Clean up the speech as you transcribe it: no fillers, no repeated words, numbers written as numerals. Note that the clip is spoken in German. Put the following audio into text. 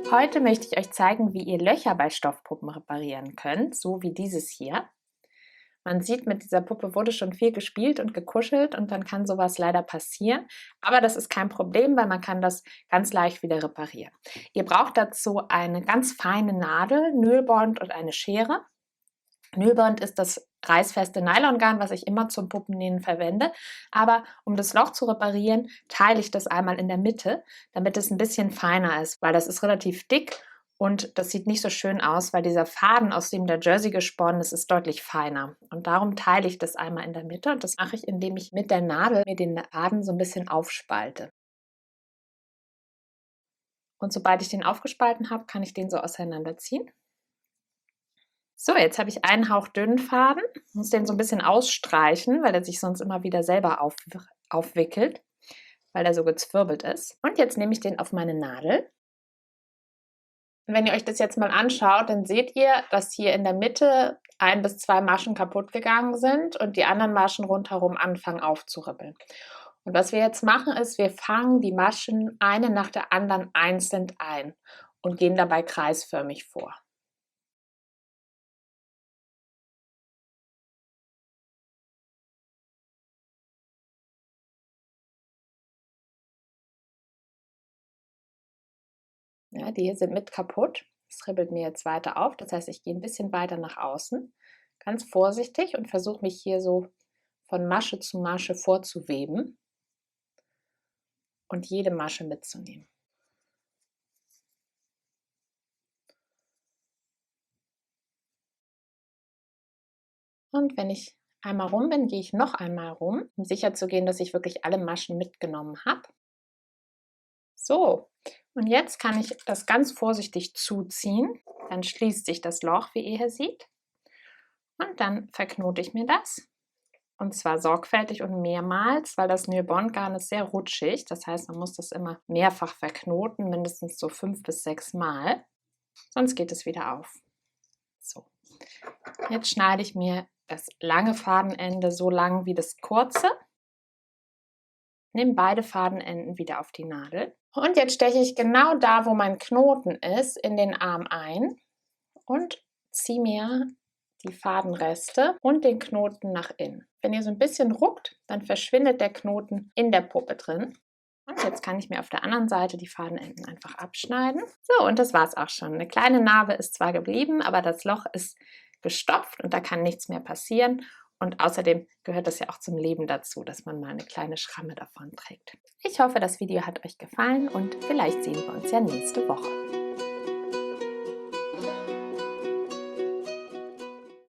Heute möchte ich euch zeigen, wie ihr Löcher bei Stoffpuppen reparieren könnt, so wie dieses hier. Man sieht, mit dieser Puppe wurde schon viel gespielt und gekuschelt und dann kann sowas leider passieren. Aber das ist kein Problem, weil man kann das ganz leicht wieder reparieren. Ihr braucht dazu eine ganz feine Nadel, Nylbond und eine Schere. Nylbond ist das reißfeste Nylongarn, was ich immer zum Puppennähen verwende. Aber um das Loch zu reparieren, teile ich das einmal in der Mitte, damit es ein bisschen feiner ist, weil das ist relativ dick und das sieht nicht so schön aus, weil dieser Faden, aus dem der Jersey gesponnen ist, ist deutlich feiner. Und darum teile ich das einmal in der Mitte und das mache ich, indem ich mit der Nadel mir den Faden so ein bisschen aufspalte. Und sobald ich den aufgespalten habe, kann ich den so auseinanderziehen. So, jetzt habe ich einen Hauch dünnen Faden, muss den so ein bisschen ausstreichen, weil er sich sonst immer wieder selber aufwickelt, weil er so gezwirbelt ist. Und jetzt nehme ich den auf meine Nadel. Und wenn ihr euch das jetzt mal anschaut, dann seht ihr, dass hier in der Mitte 1 bis 2 Maschen kaputt gegangen sind und die anderen Maschen rundherum anfangen aufzuribbeln. Und was wir jetzt machen ist, wir fangen die Maschen eine nach der anderen einzeln ein und gehen dabei kreisförmig vor. Ja, die hier sind mit kaputt. Es ribbelt mir jetzt weiter auf. Das heißt, ich gehe ein bisschen weiter nach außen, ganz vorsichtig und versuche mich hier so von Masche zu Masche vorzuweben und jede Masche mitzunehmen. Und wenn ich einmal rum bin, gehe ich noch einmal rum, um sicher zu gehen, dass ich wirklich alle Maschen mitgenommen habe. So, und jetzt kann ich das ganz vorsichtig zuziehen. Dann schließt sich das Loch, wie ihr hier seht. Und dann verknote ich mir das. Und zwar sorgfältig und mehrmals, weil das Nylbondgarn ist sehr rutschig. Das heißt, man muss das immer mehrfach verknoten, mindestens so 5 bis 6 Mal. Sonst geht es wieder auf. So, jetzt schneide ich mir das lange Fadenende so lang wie das kurze. Nehme beide Fadenenden wieder auf die Nadel. Und jetzt steche ich genau da, wo mein Knoten ist, in den Arm ein und ziehe mir die Fadenreste und den Knoten nach innen. Wenn ihr so ein bisschen ruckt, dann verschwindet der Knoten in der Puppe drin. Und jetzt kann ich mir auf der anderen Seite die Fadenenden einfach abschneiden. So, und das war es auch schon. Eine kleine Narbe ist zwar geblieben, aber das Loch ist gestopft und da kann nichts mehr passieren. Und außerdem gehört das ja auch zum Leben dazu, dass man mal eine kleine Schramme davon trägt. Ich hoffe, das Video hat euch gefallen und vielleicht sehen wir uns ja nächste Woche.